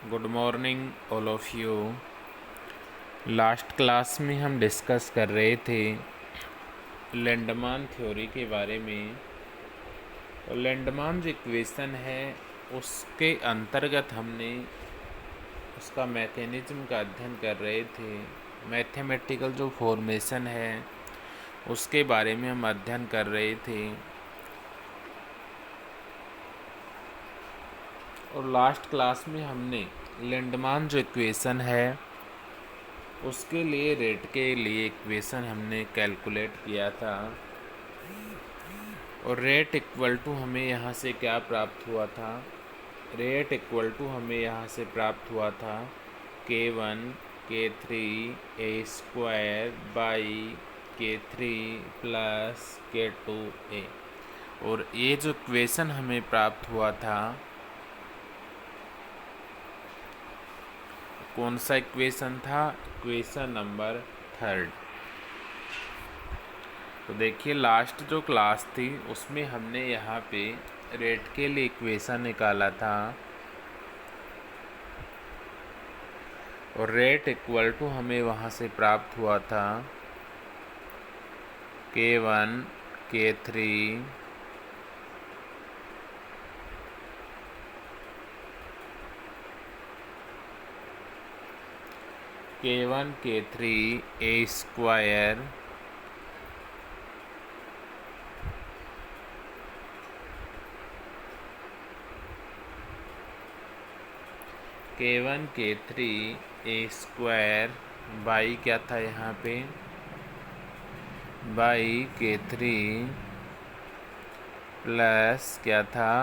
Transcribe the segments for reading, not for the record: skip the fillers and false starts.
Good morning all of you. Last class में हम discuss कर रहे थे लैंडमान थ्योरी के बारे में। और लैंडमान जो इक्वेशन है उसके अंतर्गत हमने उसका मैकेनिज्म का अध्ययन कर रहे थे। मैथमेटिकल जो फॉर्मेशन है उसके बारे में हम अध्ययन कर रहे थे। और लास्ट क्लास में हमने लैंडमान जो इक्वेशन है उसके लिए रेट के लिए इक्वेशन हमने कैलकुलेट किया था। और रेट इक्वल टू हमें यहाँ से क्या प्राप्त हुआ था? रेट इक्वल टू हमें यहाँ से प्राप्त हुआ था K1 K3 A square by K3 plus K2 A। और ये जो इक्वेशन हमें प्राप्त हुआ था कौन सा इक्वेशन था? Equation number 3। तो देखिए लास्ट जो क्लास थी उसमें हमने यहाँ पे रेट के लिए इक्वेशन निकाला था। और रेट इक्वल टू हमें वहाँ से प्राप्त हुआ था K1 K3 K1 K3 A square K1 K3 A square by क्या था यहाँ पे? बाई K3 प्लस क्या था?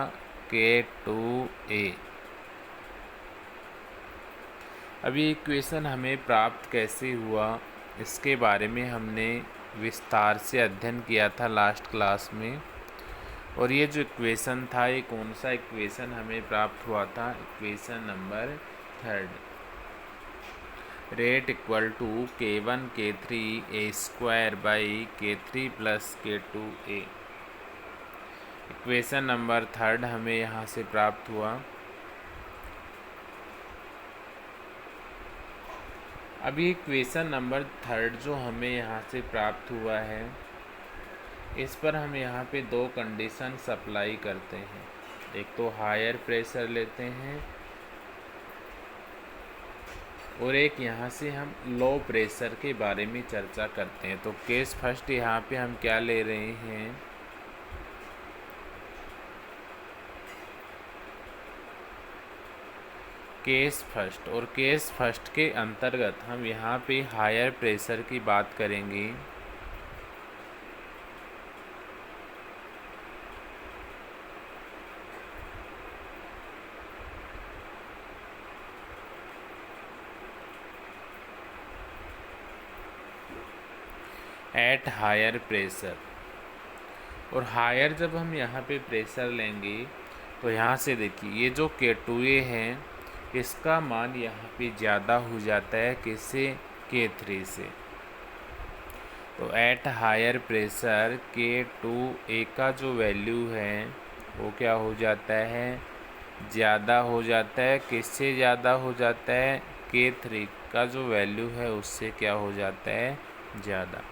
K2A। अभी इक्वेशन हमें प्राप्त कैसे हुआ इसके बारे में हमने विस्तार से अध्ययन किया था लास्ट क्लास में। और ये जो इक्वेशन था ये कौन सा इक्वेशन हमें प्राप्त हुआ था? Equation number 3। Rate equal to K1 K3 A square by K3 plus K2A। Equation number 3 हमें यहाँ से प्राप्त हुआ। अभी इक्वेशन नंबर 3 जो हमें यहाँ से प्राप्त हुआ है इस पर हम यहाँ पे दो कंडीशन सप्लाई करते हैं। एक तो हायर प्रेशर लेते हैं और एक यहाँ से हम लो प्रेशर के बारे में चर्चा करते हैं। तो केस फर्स्ट यहाँ पे हम क्या ले रहे हैं? Case first. और केस फर्स्ट के अंतर्गत हम यहाँ पे हायर प्रेशर की बात करेंगे। At higher pressure. और हायर जब हम यहाँ पे प्रेशर लेंगे तो यहाँ से देखिए ये जो K2A है इसका मान यहाँ पे ज़्यादा हो जाता है किससे? K3 से। तो एट हायर प्रेशर K2A का जो वैल्यू है वो क्या हो जाता है? ज़्यादा हो जाता है। किससे ज़्यादा हो जाता है? K3 का जो वैल्यू है उससे क्या हो जाता है? ज़्यादा।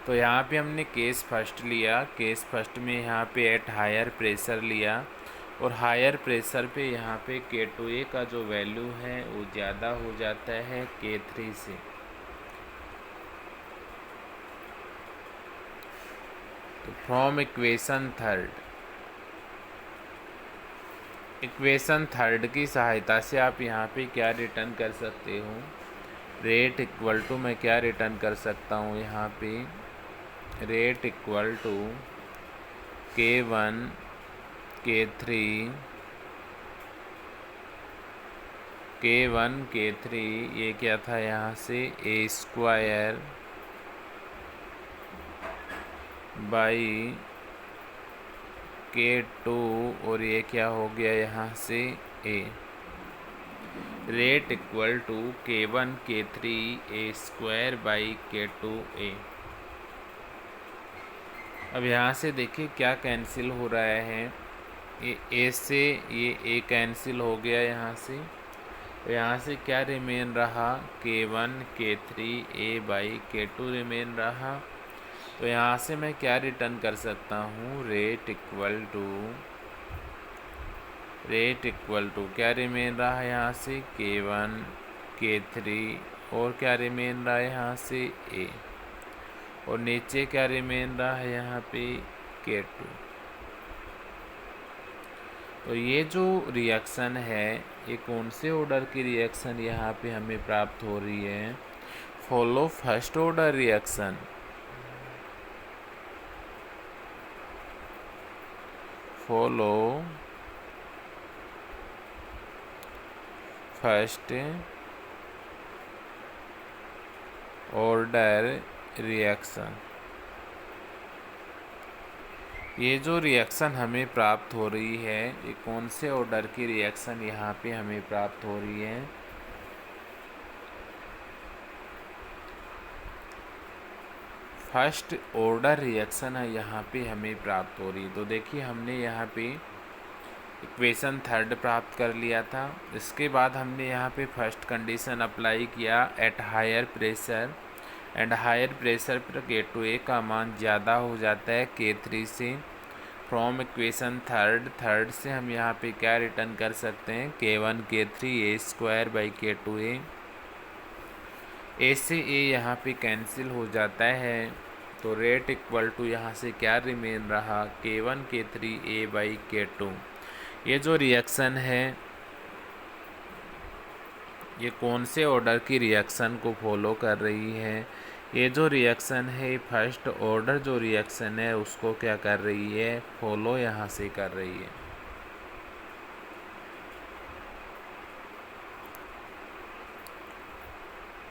तो यहाँ पे हमने केस फर्स्ट लिया। केस फर्स्ट में यहाँ पे एट हायर प्रेशर लिया और हायर प्रेशर पे यहाँ पे K2A का जो वैल्यू है वो ज़्यादा हो जाता है K3 से। तो फ्रॉम इक्वेशन थर्ड की सहायता से आप यहाँ पे क्या रिटर्न कर सकते हो? रेट इक्वल टू मैं क्या रिटर्न कर सकता हूँ यहाँ पे? Rate equal to K1 K3 K1 K3 ये क्या था यहाँ से? A स्क्वायर बाई K2 और ये क्या हो गया यहाँ से? A। Rate equal to K1 K3 A square by K2A। अब यहाँ से देखिए क्या कैंसिल हो रहा है? ये ए से ये ए कैंसिल हो गया यहाँ से, तो यहाँ से क्या रिमेन रहा, K1 K3 A by K2 remain रहा। तो यहाँ से मैं क्या रिटर्न कर सकता हूँ, रेट इक्वल टू क्या रिमेन रहा है यहाँ से, K1 K3 और क्या रिमेन रहा है यहाँ से A, और नीचे क्या रिमेन रहा है यहाँ पे K2। तो ये जो रिएक्शन है ये कौन से ऑर्डर की रिएक्शन यहाँ पे हमें प्राप्त हो रही है, follow first order reaction. Follow first order reaction. ये जो रिएक्शन हमें प्राप्त हो रही है ये कौन से ऑर्डर की रिएक्शन यहाँ पे हमें प्राप्त हो रही है, फर्स्ट ऑर्डर रिएक्शन है यहाँ पे हमें प्राप्त हो रही है। तो देखिए हमने यहाँ पे इक्वेशन थर्ड प्राप्त कर लिया था। इसके बाद हमने यहाँ पे फर्स्ट कंडीशन अप्लाई किया, at higher pressure and higher pressure पर K2A का मान ज़्यादा हो जाता है K3 से। फ्रॉम इक्वेशन थर्ड से हम यहाँ पे क्या रिटर्न कर सकते हैं, K1 K3 A square by K2A। A से A यहाँ पे कैंसिल हो जाता है, तो रेट इक्वल टू यहाँ से क्या रिमेन रहा, K1 K3 A by K2। ये जो रिएक्शन है ये कौन से ऑर्डर की रिएक्शन को फॉलो कर रही है, ये जो रिएक्शन है फर्स्ट ऑर्डर जो रिएक्शन है उसको क्या कर रही है, फॉलो यहाँ से कर रही है।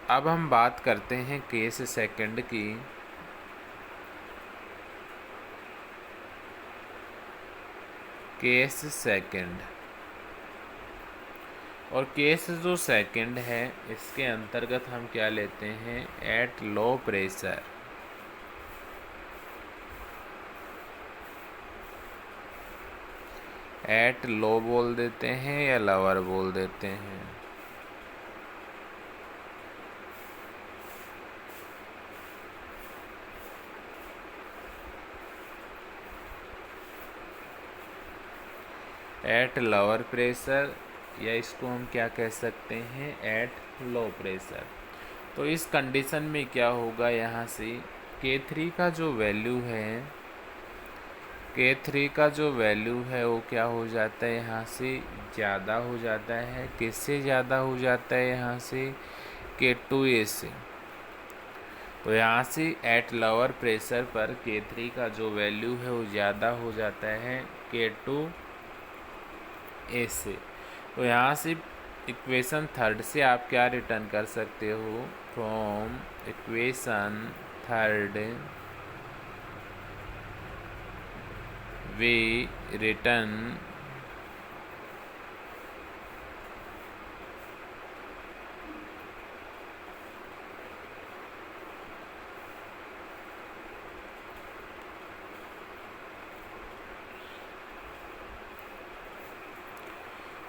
अब हम बात करते हैं केस सेकंड की। केस सेकंड, और केस जो सेकंड है इसके अंतर्गत हम क्या लेते हैं, at low pressure. At low बोल देते हैं या लोअर बोल देते हैं, एट लोअर प्रेशर, या इसको हम क्या कह सकते हैं, एट लो प्रेशर। तो इस कंडीशन में क्या होगा, यहाँ से K3 का जो वैल्यू है, K3 का जो वैल्यू है वो क्या हो जाता है, यहाँ से ज़्यादा हो जाता है। किससे ज़्यादा हो जाता है, यहाँ से K2A से। तो यहाँ से एट लोअर प्रेशर पर K3 का जो वैल्यू है वो ज़्यादा हो जाता है K2A से। तो यहाँ से इक्वेशन थर्ड से आप क्या रिटर्न कर सकते हो, from equation third we return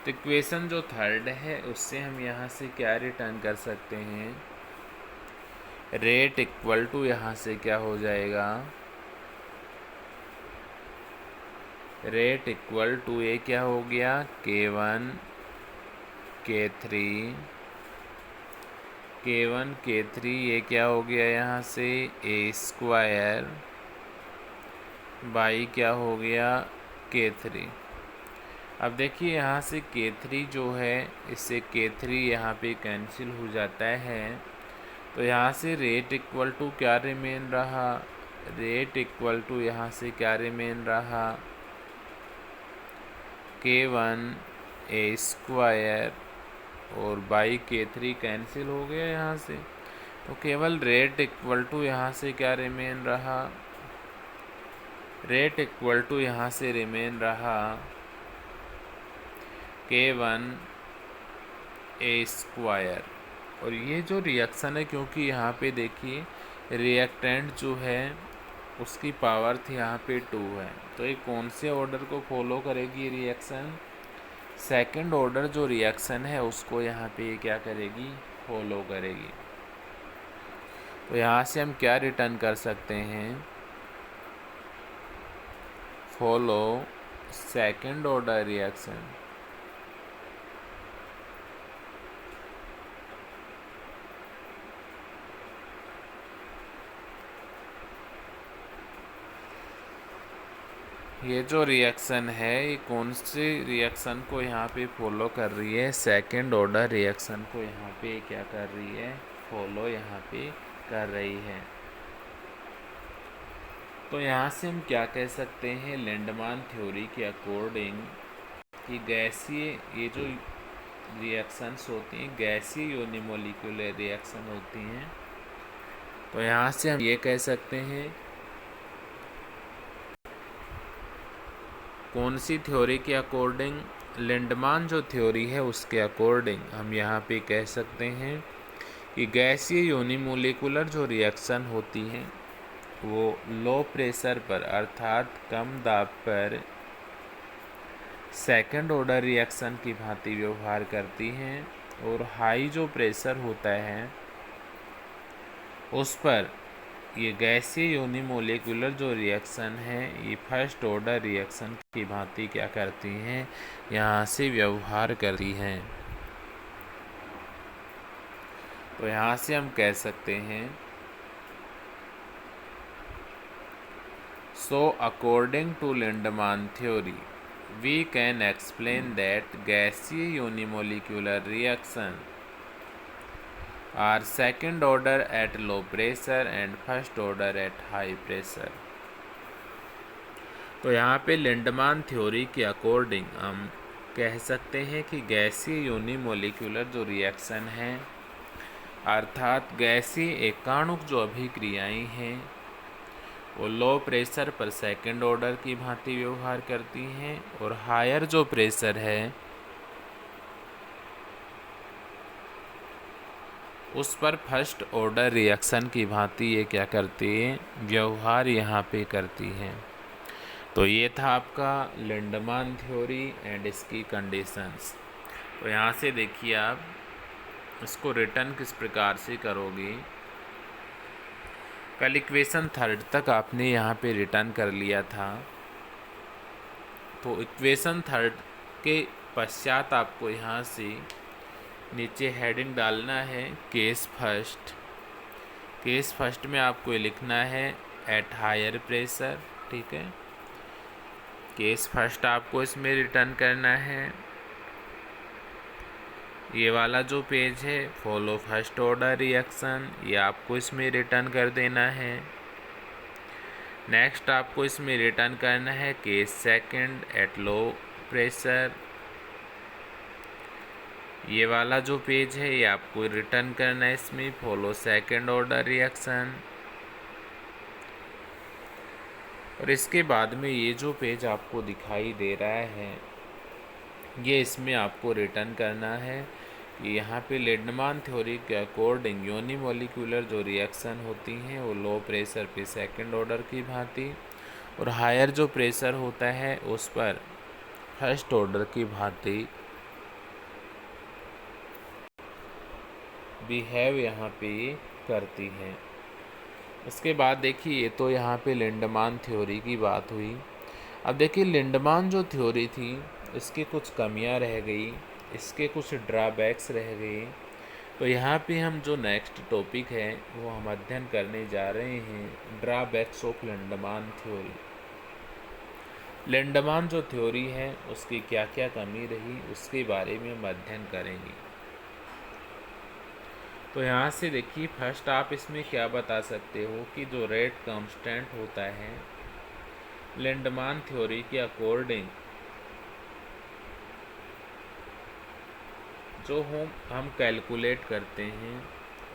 तो इक्वेशन जो थर्ड है उससे हम यहाँ से क्या रिटर्न कर सकते हैं, रेट इक्वल टू यहाँ से क्या हो जाएगा, रेट इक्वल टू ये क्या हो गया, K1 K3 ये क्या हो गया यहाँ से A स्क्वायर बाई क्या हो गया K3। अब देखिए यहाँ से K3 जो है इससे K3 यहाँ पे कैंसिल हो जाता है, तो यहाँ से रेट इक्वल टू क्या रिमेन रहा, रेट इक्वल टू यहाँ से क्या रिमेन रहा, K1 A स्क्वायर और बाई K3 कैंसिल हो गया यहाँ से, तो केवल रेट इक्वल टू यहाँ से क्या रिमेन रहा, रेट इक्वल टू यहाँ से रिमेन रहा K1 A स्क्वायर। और ये जो रिएक्शन है, क्योंकि यहाँ पे देखिए रिएक्टेंट जो है उसकी पावर थी यहाँ पे 2 है। तो ये कौन से ऑर्डर को फॉलो करेगी रिएक्शन? सेकंड ऑर्डर जो रिएक्शन है उसको यहाँ पे ये क्या करेगी? फॉलो करेगी। तो यहाँ से हम क्या रिटर्न कर सकते हैं? Follow second order reaction. ये जो रिएक्शन है ये कौन से रिएक्शन को यहाँ पे फॉलो कर रही है? सेकंड ऑर्डर रिएक्शन को यहाँ पे क्या कर रही है? फॉलो यहाँ पे कर रही है। तो यहाँ से हम क्या कह सकते हैं? लिंडमान थ्योरी के अकॉर्डिंग कि गैसीय ये जो रिएक्शंस होती हैं गैसीय यूनिमोलिकुलर रिएक्शन होती हैं। तो यहाँ से हम ये कह सकते हैं कौन सी थ्योरी के अकॉर्डिंग? लिंडमान जो थ्योरी है उसके अकॉर्डिंग हम यहाँ पे कह सकते हैं कि गैसीय यूनिमोलिकुलर जो रिएक्शन होती हैं वो लो प्रेशर पर अर्थात कम दाब पर सेकंड ऑर्डर रिएक्शन की भांति व्यवहार करती हैं, और हाई जो प्रेशर होता है उस पर ये गैसीय यूनिमोलिकुलर जो रिएक्शन है ये फर्स्ट ऑर्डर रिएक्शन की भांति क्या करती हैं? यहाँ से व्यवहार करती हैं। तो यहाँ से हम कह सकते हैं so according to Lindemann theory we can explain that गैसीय unimolecular reaction are second order at low pressure and first order at high pressure। तो यहाँ पे लिंडमान थ्योरी के अकॉर्डिंग हम कह सकते हैं कि गैसीय यूनिमोलिकुलर जो रिएक्शन है अर्थात गैसीय एकाणुक जो अभिक्रियाएं हैं वो लो प्रेशर पर सेकंड ऑर्डर की भांति व्यवहार करती हैं, और हायर जो प्रेशर है उस पर फर्स्ट ऑर्डर रिएक्शन की भांति ये क्या करती है? व्यवहार यहाँ पे करती हैं। तो ये था आपका लिंडमान थ्योरी एंड इसकी कंडीशंस। तो यहाँ से देखिए आप इसको रिटर्न किस प्रकार से करोगे। कल इक्वेशन थर्ड तक आपने यहाँ पे रिटर्न कर लिया था। तो इक्वेशन थर्ड के पश्चात आपको यहाँ से नीचे हेडिंग डालना है केस फर्स्ट। केस फर्स्ट में आपको लिखना है एट हायर प्रेशर, ठीक है। केस फर्स्ट आपको इसमें रिटर्न करना है। ये वाला जो पेज है फॉलो फर्स्ट ऑर्डर रिएक्शन, ये आपको इसमें रिटर्न कर देना है। नेक्स्ट आपको इसमें रिटर्न करना है case second at low pressure. ये वाला जो पेज है ये आपको रिटर्न करना है इसमें फॉलो सेकंड ऑर्डर रिएक्शन। और इसके बाद में ये जो पेज आपको दिखाई दे रहा है ये इसमें आपको रिटर्न करना है कि यहाँ पे लिंडमान थ्योरी के अकॉर्डिंग यूनिमोलिकुलर जो रिएक्शन होती हैं वो लो प्रेशर पे सेकंड ऑर्डर की भांति, और हायर जो प्रेशर होता है उस पर फर्स्ट ऑर्डर की भांति बिहेव यहाँ पे करती हैं। इसके बाद देखिए ये तो यहाँ पे लिंडमान थ्योरी की बात हुई। अब देखिए लिंडमान जो थ्योरी थी इसकी कुछ कमियाँ रह गई, इसके कुछ ड्रॉबैक्स रह गए। तो यहाँ पे हम जो नेक्स्ट टॉपिक है वो हम अध्ययन करने जा रहे हैं drawbacks of Lindeman theory. Lindeman जो थ्योरी है उसकी क्या क्या कमी रही उसके बारे में हम अध्ययन करेंगे। तो यहाँ से देखिए फर्स्ट आप इसमें क्या बता सकते हो कि जो रेट कांस्टेंट होता है लिंडमान थ्योरी के अकॉर्डिंग जो हम कैलकुलेट करते हैं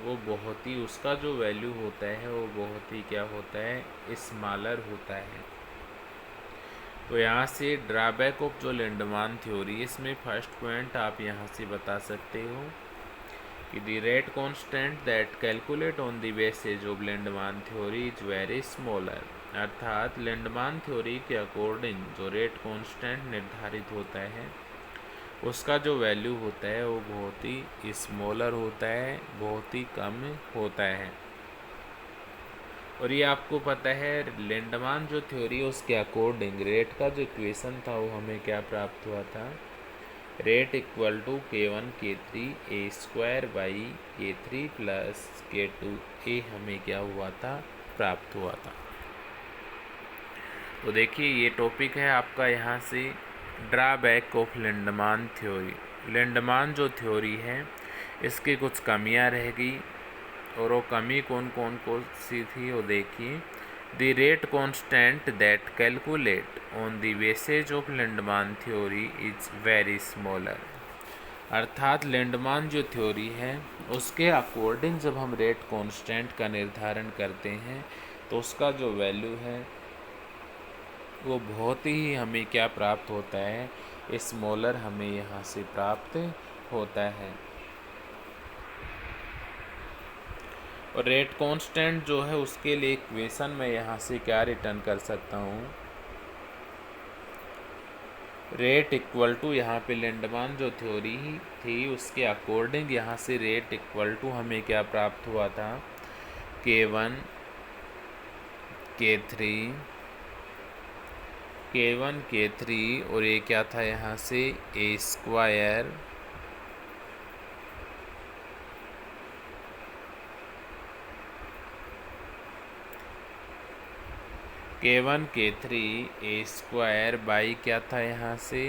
वो बहुत ही उसका जो वैल्यू होता है वो बहुत ही क्या होता है स्मॉलर होता है। तो यहाँ से ड्रॉबैक ऑफ जो लिंडमान थ्योरी इसमें फर्स्ट पॉइंट आप यहाँ से बता सकते हो कि the rate constant that calculate on the basis of Lindemann theory is very smaller। अर्थात लिंडमान थ्योरी के अकॉर्डिंग जो रेट कांस्टेंट निर्धारित होता है उसका जो वैल्यू होता है वो बहुत ही स्मॉलर होता है, बहुत ही कम होता है। और ये आपको पता है लिंडमान जो थ्योरी है उसके अकॉर्डिंग रेट का जो इक्वेशन था वो हमें क्या प्राप्त हुआ था, rate equal to k1 k3 a² plus k2a हमें क्या हुआ था, प्राप्त हुआ था। तो देखिए ये टॉपिक है आपका यहाँ से drawback of Lindeman theory. Lindeman जो थ्योरी है इसकी कुछ कमियाँ रहेगी और वो कमी कौन सी थी वो देखिए। The rate constant that calculate on the basis of Lindeman theory is very smaller. अर्थात लिंडमान जो थ्योरी है उसके अकॉर्डिंग जब हम रेट कांस्टेंट का निर्धारण करते हैं तो उसका जो वैल्यू है वो बहुत ही हमें क्या प्राप्त होता है, स्मॉलर हमें यहाँ से प्राप्त होता है। और रेट कांस्टेंट जो है उसके लिए इक्वेशन मैं यहाँ से क्या रिटर्न कर सकता हूँ, रेट इक्वल टू यहाँ पे लिंडमान जो थ्योरी थी उसके अकॉर्डिंग यहाँ से रेट इक्वल टू हमें क्या प्राप्त हुआ था, k1 k3 और ये क्या था यहाँ से a² k1 k3 a² by क्या था यहाँ से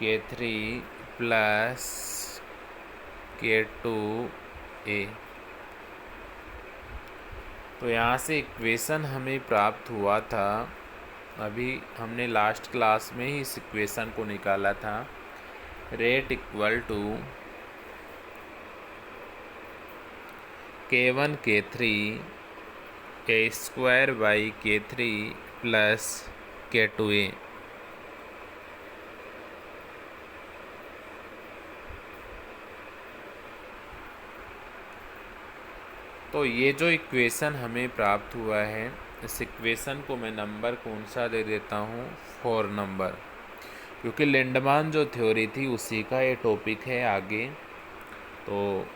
k3 प्लस k2a। तो यहाँ से इक्वेशन हमें प्राप्त हुआ था, अभी हमने लास्ट क्लास में ही इस इक्वेशन को निकाला था, rate equal to k1 k3 a² by k3 plus k2a। तो ये जो इक्वेशन हमें प्राप्त हुआ है इस इक्वेशन को मैं नंबर कौन सा दे देता हूँ, 4 नंबर, क्योंकि लिंडमान जो थ्योरी थी उसी का ये टॉपिक है आगे। तो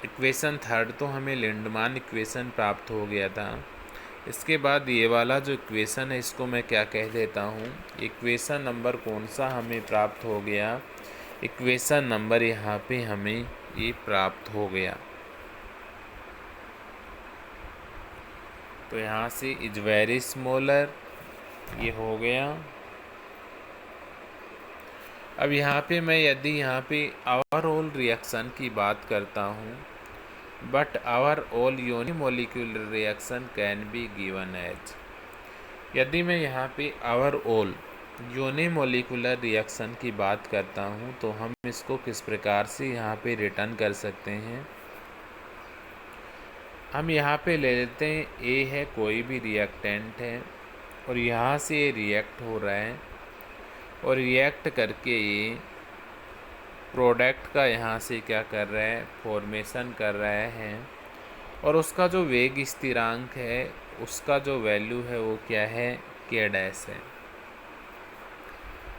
इक्वेशन 3 तो हमें लिंडमान इक्वेशन प्राप्त हो गया था। इसके बाद ये वाला जो इक्वेशन है इसको मैं क्या कह देता हूँ, इक्वेशन नंबर कौन सा हमें प्राप्त हो गया, इक्वेशन नंबर यहाँ पे हमें ये प्राप्त हो गया। तो यहाँ से इज वेरी स्मॉलर ये हो गया। अब यहाँ पे मैं यदि यहाँ पे ओवरऑल रिएक्शन की बात करता हूँ, but our all unimolecular reaction can be given as, यदि मैं यहाँ पे आवर ऑल यूनिमोलिकुलर रिएक्शन की बात करता हूँ तो हम इसको किस प्रकार से यहाँ पे रिटर्न कर सकते हैं। हम यहाँ पे ले लेते हैं ए है कोई भी रिएक्टेंट है और यहाँ से ये रिएक्ट हो रहा है और रिएक्ट करके ये प्रोडक्ट का यहाँ से क्या कर रहा है, फॉर्मेशन कर रहा है और उसका जो वेग स्थिरांक है उसका जो वैल्यू है वो क्या है, k' है।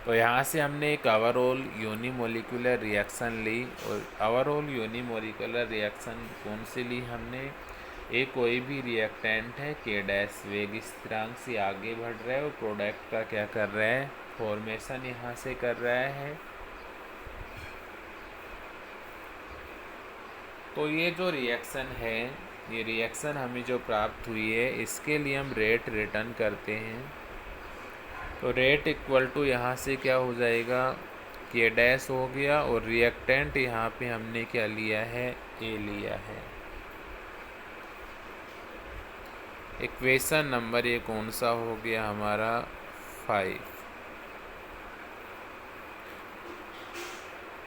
तो यहाँ से हमने एक ओवरऑल यूनिमोलिकुलर रिएक्शन ली और ओवरऑल यूनिमोलिकुलर रिएक्शन कौन सी ली हमने, एक कोई भी रिएक्टेंट है k' वेग स्थिरांक से आगे बढ़ रहा है और प्रोडक्ट का क्या कर रहा है, फॉर्मेशन यहाँ से कर रहा है। तो ये जो रिएक्शन है, ये रिएक्शन हमें जो प्राप्त हुई है इसके लिए हम रेट रिटर्न करते हैं। तो रेट इक्वल टू यहाँ से क्या हो जाएगा, k' हो गया और रिएक्टेंट यहाँ पे हमने क्या लिया है, a लिया है। इक्वेशन नंबर ये कौन सा हो गया हमारा, 5।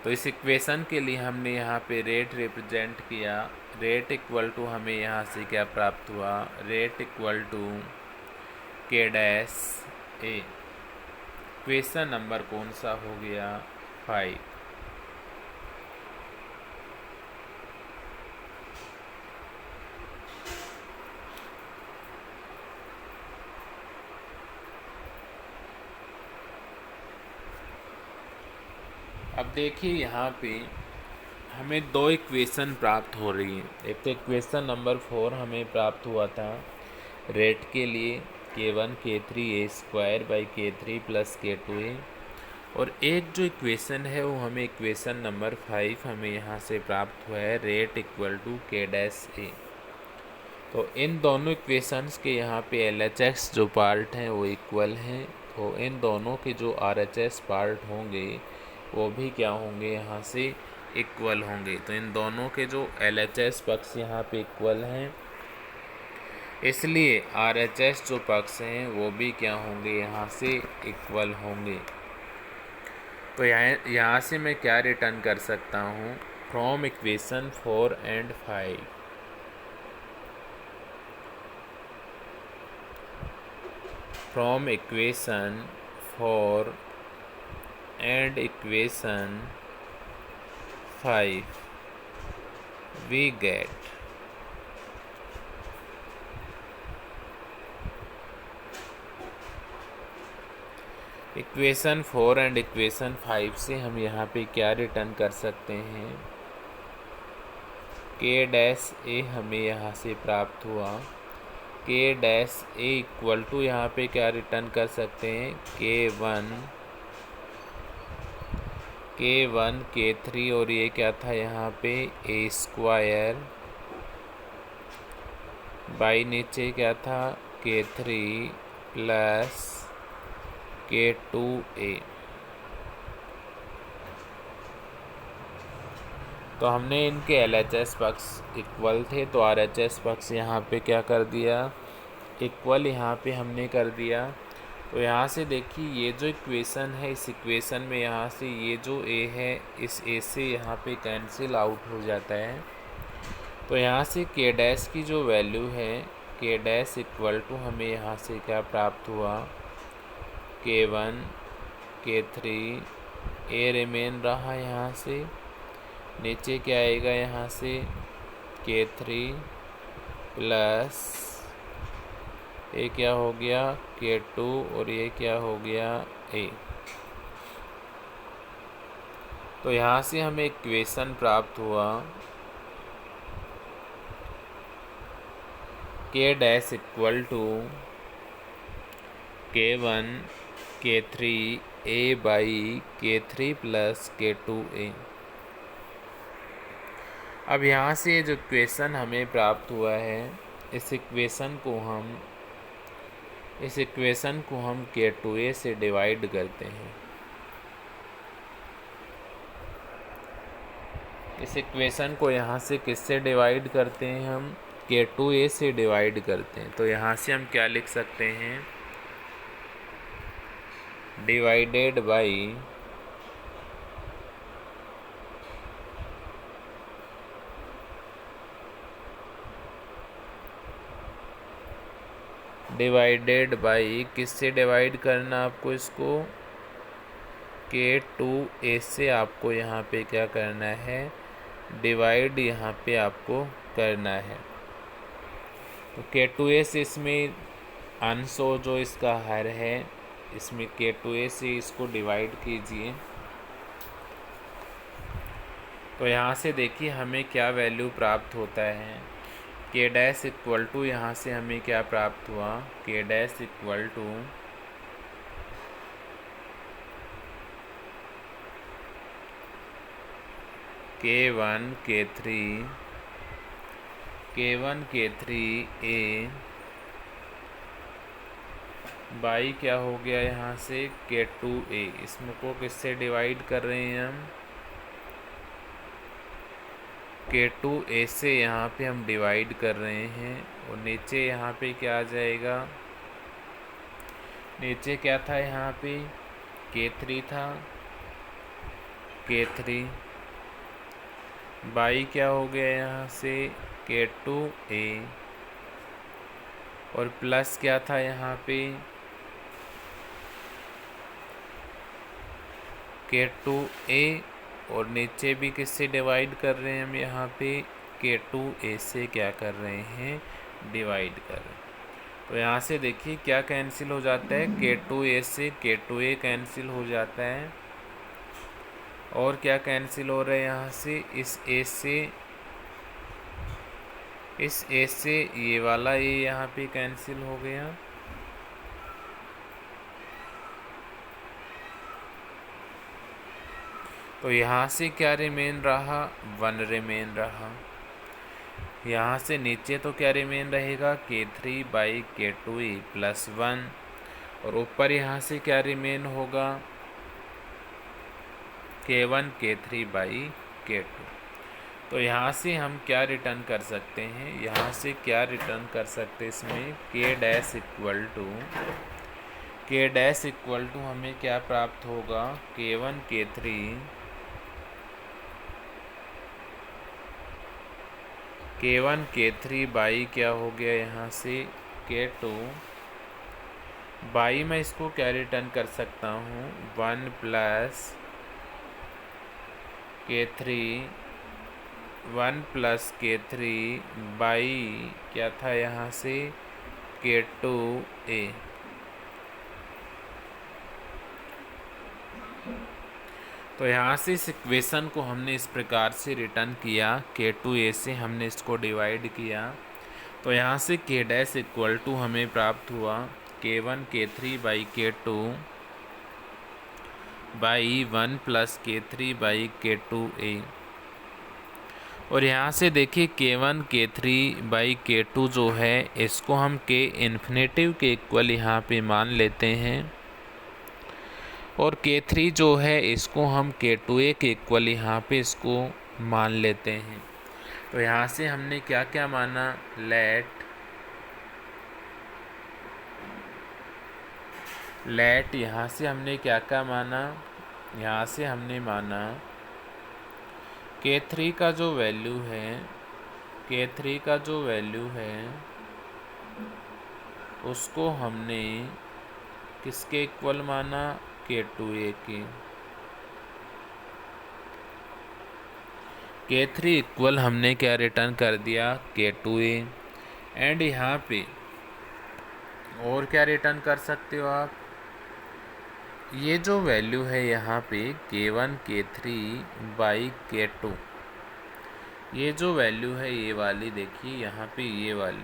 तो इस इक्वेशन के लिए हमने यहाँ पे रेट रिप्रेजेंट किया, रेट इक्वल टू हमें यहाँ से क्या प्राप्त हुआ, rate equal to k'(a). Equation number कौन सा हो गया, 5। अब देखिए यहाँ पे हमें दो इक्वेशन प्राप्त हो रही हैं। एक तो इक्वेशन नंबर 4 हमें प्राप्त हुआ था रेट के लिए k1 k3 a square by k3 plus k2a, और एक जो इक्वेशन है वो हमें इक्वेशन नंबर 5 हमें यहाँ से प्राप्त हुआ है rate equal to k dash a। तो इन दोनों इक्वेशंस के यहाँ पे LHS जो पार्ट हैं वो इक्वल हैं, तो इन दोनों के जो RHS पार्ट होंगे वो भी क्या होंगे, यहाँ से इक्वल होंगे। तो इन दोनों के जो LHS पक्ष यहाँ पे इक्वल हैं, इसलिए RHS जो पक्ष हैं वो भी क्या होंगे, यहाँ से इक्वल होंगे। तो यहाँ से मैं क्या रिटर्न कर सकता हूँ, from equation 4 and 5, from equation 4 and equation 5 we get equation 4 and equation 5 से हम यहाँ पे क्या रिटर्न कर सकते हैं, k डैश a हमें यहाँ से प्राप्त हुआ, k dash a equal to यहाँ पे क्या रिटर्न कर सकते हैं, k1 k3, और ये क्या था यहाँ पे a स्क्वायर बाई नीचे क्या था k3 प्लस k2a। तो हमने इनके LHS पक्ष इक्वल थे, तो RHS पक्ष यहाँ पे क्या कर दिया, इक्वल यहाँ पे हमने कर दिया। तो यहाँ से देखिए ये जो इक्वेशन है, इस इक्वेशन में यहाँ से ये जो a है, इस a से यहाँ पे कैंसिल आउट हो जाता है। तो यहाँ से k डैश की जो वैल्यू है, k डैश इक्वल टू हमें यहाँ से क्या प्राप्त हुआ, k1 k3 a रिमेन रहा, यहाँ से नीचे क्या आएगा, यहाँ से k3 प्लस ये क्या हो गया k2, और ये क्या हो गया a। तो यहाँ से हमें इक्वेशन प्राप्त हुआ k dash equal to k1 k3 a by k3 plus k2a। अब यहाँ से ये जो इक्वेशन हमें प्राप्त हुआ है, इस इक्वेशन को हम k2a से डिवाइड करते हैं। इस इक्वेशन को यहाँ से किससे डिवाइड करते हैं, हम k2a से डिवाइड करते हैं। तो यहाँ से हम क्या लिख सकते हैं, डिवाइडेड बाई किससे डिवाइड करना आपको, इसको k2a से आपको यहाँ पे क्या करना है, डिवाइड यहाँ पे आपको करना है। तो k2a से इसमें अंश जो इसका हर है, इसमें k2a से इसको डिवाइड कीजिए। तो यहाँ से देखिए हमें क्या वैल्यू प्राप्त होता है, k डैश इक्वल टू यहाँ से हमें क्या प्राप्त हुआ, k dash equal to k1 k3 a by क्या हो गया यहाँ से k2a। इसमें को किससे डिवाइड कर रहे हैं हम, k2a से यहाँ पे हम डिवाइड कर रहे हैं, और नीचे यहाँ पे क्या आ जाएगा, नीचे क्या था यहाँ पे k3 था, k3 बाई क्या हो गया यहाँ से k2a, और प्लस क्या था यहाँ पे k2a, और नीचे भी किससे डिवाइड कर रहे हैं हम, यहाँ पे k2a से क्या कर रहे हैं, डिवाइड कर रहे हैं। तो यहाँ से देखिए क्या कैंसिल हो जाता है, k2a से k2a कैंसिल हो जाता है, और क्या कैंसिल हो रहा है यहाँ से, इस ए से ये वाला ए यहाँ पे कैंसिल हो गया। तो यहाँ से क्या रिमेन रहा, 1 रिमेन रहा। यहाँ से नीचे तो क्या रिमेन रहेगा, K3/K2e प्लस 1, और ऊपर यहाँ से क्या रिमेन होगा, K1/K3/K2। तो यहाँ से हम क्या रिटर्न कर सकते हैं, यहाँ से क्या रिटर्न कर सकते हैं इसमें, K इक्वल टू हमें क्या प्राप्त होगा, K1 K3 बाई क्या हो गया यहाँ से K2 बाई, मैं इसको क्या रिटर्न कर सकता हूँ, 1 प्लस K3 बाई क्या था यहाँ से K2a। तो यहाँ से इस इक्वेशन को हमने इस प्रकार से रिटर्न किया, K2a से हमने इसको डिवाइड किया। तो यहाँ से K' इक्वल टू हमें प्राप्त हुआ K1 K3/K2 by 1 plus K3/K2a। और यहाँ से देखिए K1 K3/K2 जो है इसको हम K इन्फिनेटिव के इक्वल यहाँ पे मान लेते हैं, और K3 जो है इसको हम K2a के इक्वल यहाँ पे इसको मान लेते हैं। तो यहाँ से हमने क्या क्या माना, लेट यहाँ से हमने क्या क्या माना, यहाँ से हमने माना K3 का जो वैल्यू है उसको हमने किसके इक्वल माना, K2a के। K3 इक्वल हमने क्या रिटर्न कर दिया, K2a। एंड यहाँ पे और क्या रिटर्न कर सकते हो आप, ये जो वैल्यू है यहाँ पे K1 K3/K2, ये जो वैल्यू है ये वाली, देखिए यहाँ पे ये वाली,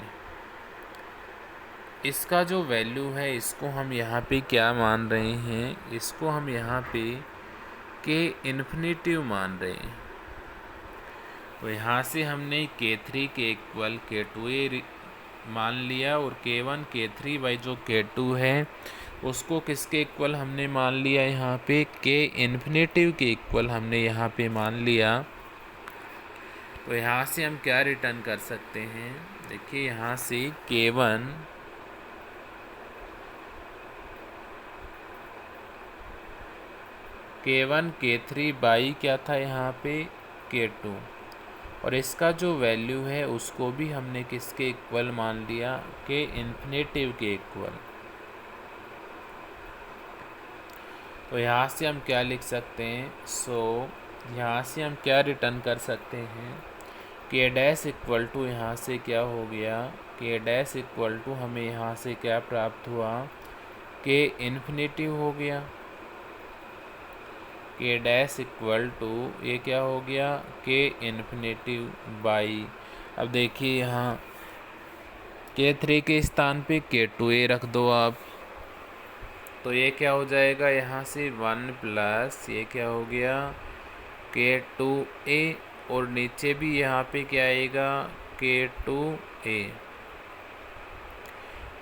इसका जो वैल्यू है इसको हम यहाँ पे क्या मान रहे हैं, इसको हम यहाँ पे K इन्फिनेटिव मान रहे हैं। तो यहाँ से हमने K3 के इक्वल K2a मान लिया, और K1 K3 बाई जो K2 है उसको किसके इक्वल हमने मान लिया, यहाँ पे K इन्फिनेटिव के इक्वल हमने यहाँ पे मान लिया। तो यहाँ से हम क्या रिटर्न कर सकते हैं, देखिए यहाँ से K1 K3 बाई क्या था यहाँ पे K2, और इसका जो वैल्यू है उसको भी हमने किसके इक्वल मान लिया, K इन्फिनेटिव के इक्वल। तो यहाँ से हम क्या लिख सकते हैं, यहाँ से हम क्या रिटर्न कर सकते हैं, K' इक्वल टू यहाँ से क्या हो गया, K' इक्वल टू हमें यहाँ से क्या प्राप्त हुआ, K इन्फिनेटिव हो गया। K' इक्वल टू ये क्या हो गया, K इन्फिनेटिव बाई, अब देखिए यहाँ K3 के स्थान पे K2a रख दो आप, तो ये क्या हो जाएगा, यहाँ से 1 प्लस ये क्या हो गया K2a, और नीचे भी यहाँ पे क्या आएगा K2a।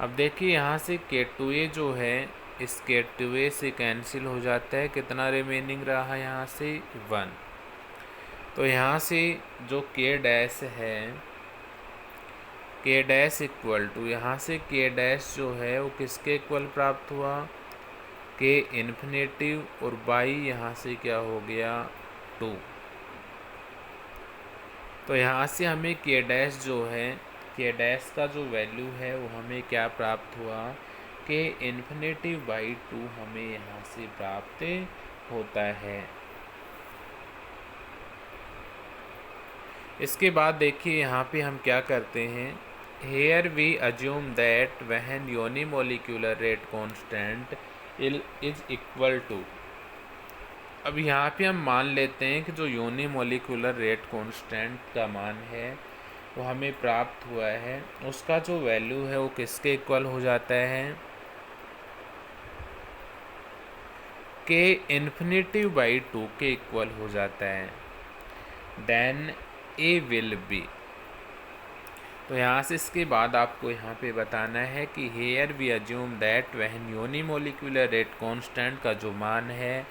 अब देखिए यहाँ से K2a जो है इस K2a से कैंसिल हो जाता है, कितना रिमेनिंग रहा यहाँ से 1। तो यहाँ से जो K' है, K' इक्वल टू यहाँ से K' जो है वो किसके इक्वल प्राप्त हुआ, K इन्फिनेटिव, और बाई यहाँ से क्या हो गया 2। तो यहाँ से हमें K' जो है, K' का जो वैल्यू है वो हमें क्या प्राप्त हुआ, K इन्फिनेटिव बाई 2 हमें यहाँ से प्राप्त होता है। इसके बाद देखिए यहाँ पे हम क्या करते हैं, Here we assume that when unimolecular rate constant is equal to अब यहाँ पे हम मान लेते हैं कि जो यूनिमोलिकुलर रेट कांस्टेंट का मान है वो हमें प्राप्त हुआ है, उसका जो वैल्यू है वो किसके इक्वल हो जाता है, के इन्फिनिटी बाई 2 के इक्वल हो जाता है। Then A will be. तो यहाँ से इसके बाद आपको यहाँ पे बताना है कि हेयर वी अज्यूम दैट वहन यूनिमोलिकुलर रेट कांस्टेंट का जो मान है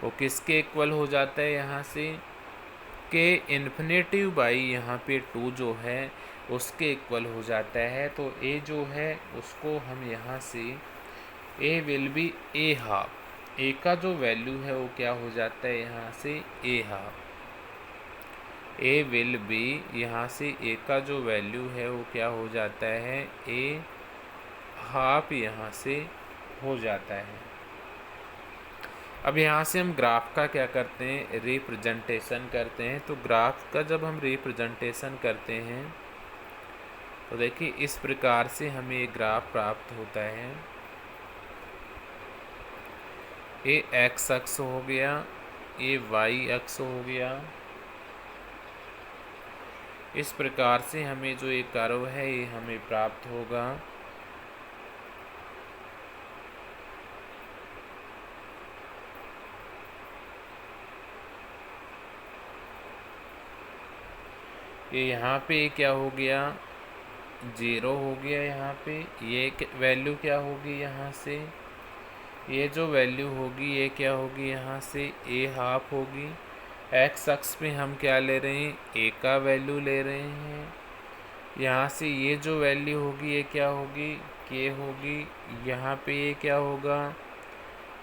वो किसके इक्वल हो जाता है, यहाँ से के इन्फिनिटी बाई यहाँ पे 2 जो है उसके इक्वल हो जाता है। तो ए जो है उसको हम यहाँ से ए विल बी ए हाफ, ए का जो वैल्यू है वो क्या हो जाता है यहाँ से ए हाफ, ए विल बी यहाँ से ए का जो वैल्यू है वो क्या हो जाता है ए हाफ यहाँ से हो जाता है। अब यहाँ से हम ग्राफ का क्या करते हैं, रिप्रेजेंटेशन करते हैं। तो ग्राफ का जब हम रिप्रेजेंटेशन करते हैं तो देखिए इस प्रकार से हमें एक ग्राफ प्राप्त होता है। ए एक्स अक्ष हो गया, ए वाई अक्ष हो गया। इस प्रकार से हमें जो एक कर्व है ये हमें प्राप्त होगा। ये यहाँ पे क्या हो गया, 0 हो गया। यहाँ पे ये वैल्यू क्या होगी, यहाँ से ये जो वैल्यू होगी ये क्या होगी, यहाँ से ए हाफ होगी। एक्स अक्ष पे हम क्या ले रहे हैं, ए का वैल्यू ले रहे हैं। यहाँ से ये जो वैल्यू होगी ये क्या होगी, के होगी। यहाँ पे ये क्या होगा,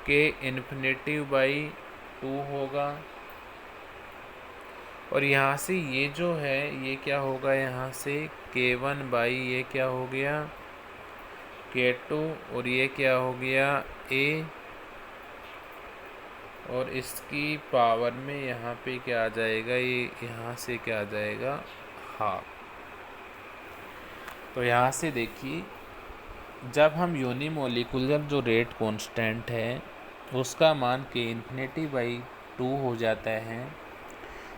के इन्फिनिटी बाई 2 होगा। और यहाँ से ये जो है ये क्या होगा, यहाँ से k1 बाई ये क्या हो गया k2, और ये क्या हो गया a, और इसकी पावर में यहाँ पे क्या आ जाएगा, ये यहाँ से क्या आ जाएगा हाफ। तो यहाँ से देखिए जब हम यूनिमोलिकुलर जो रेट कांस्टेंट है उसका मान के इन्फिनिटी बाई 2 हो जाता है,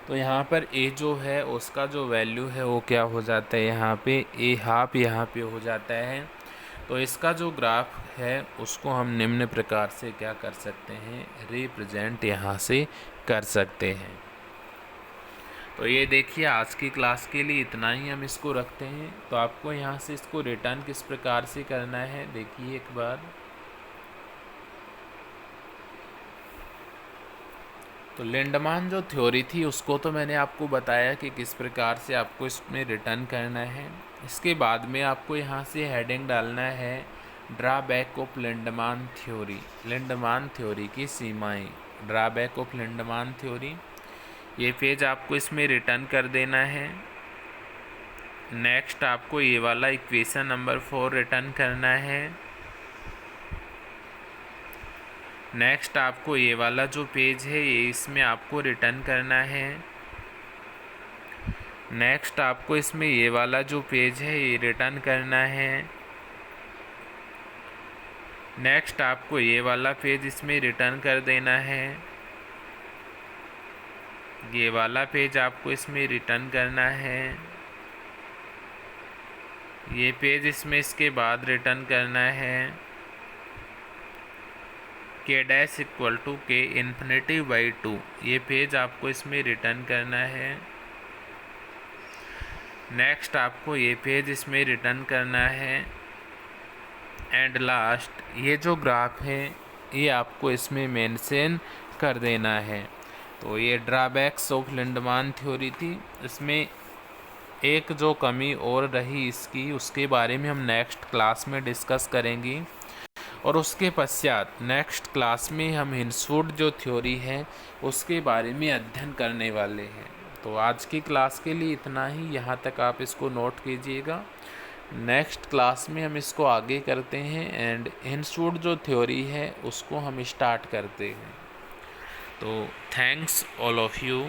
तो यहाँ पर ए जो है उसका जो वैल्यू है वो क्या हो जाता है, यहाँ पे ए हाफ यहाँ पे हो जाता है। तो इसका जो ग्राफ है उसको हम निम्न प्रकार से क्या कर सकते हैं, रिप्रेजेंट यहाँ से कर सकते हैं। तो ये देखिए आज की क्लास के लिए इतना ही हम इसको रखते हैं। तो आपको यहाँ से इसको रिटर्न किस प्रकार से करना है देखिए एक बार। तो लिंडमान जो थ्योरी थी उसको तो मैंने आपको बताया कि किस प्रकार से आपको इसमें रिटर्न करना है। इसके बाद में आपको यहाँ से हेडिंग डालना है drawback of Lindeman theory, Lindeman theory की सीमाएं, ड्रॉबैक ऑफ लिंडमान थ्योरी। ये पेज आपको इसमें रिटर्न कर देना है। नेक्स्ट आपको ये वाला इक्वेशन नंबर 4 रिटर्न करना है। नेक्स्ट आपको ये वाला जो पेज है ये इसमें आपको रिटर्न करना है। नेक्स्ट आपको इसमें ये वाला जो पेज है ये रिटर्न करना है। नेक्स्ट आपको ये वाला पेज इसमें रिटर्न कर देना है। ये वाला पेज आपको इसमें रिटर्न करना है। ये पेज इसमें इसके बाद रिटर्न करना है। के डैश इक्वल टू के इन्फिनिटी बाई 2, ये पेज आपको इसमें रिटर्न करना है। नेक्स्ट आपको ये पेज इसमें रिटर्न करना है। एंड लास्ट ये जो ग्राफ है ये आपको इसमें मेंशन कर देना है। तो ये ड्रॉबैक्स ऑफ लिंडमान थ्योरी थी। इसमें एक जो कमी और रही इसकी उसके बारे में हम नेक्स्ट क्लास में डिस्कस करेंगे, और उसके पश्चात नेक्स्ट क्लास में हम हिंसवुड जो थ्योरी है उसके बारे में अध्ययन करने वाले हैं। तो आज की क्लास के लिए इतना ही, यहाँ तक आप इसको नोट कीजिएगा। नेक्स्ट क्लास में हम इसको आगे करते हैं एंड हिंसवुड जो थ्योरी है उसको हम स्टार्ट करते हैं। तो थैंक्स ऑल ऑफ यू।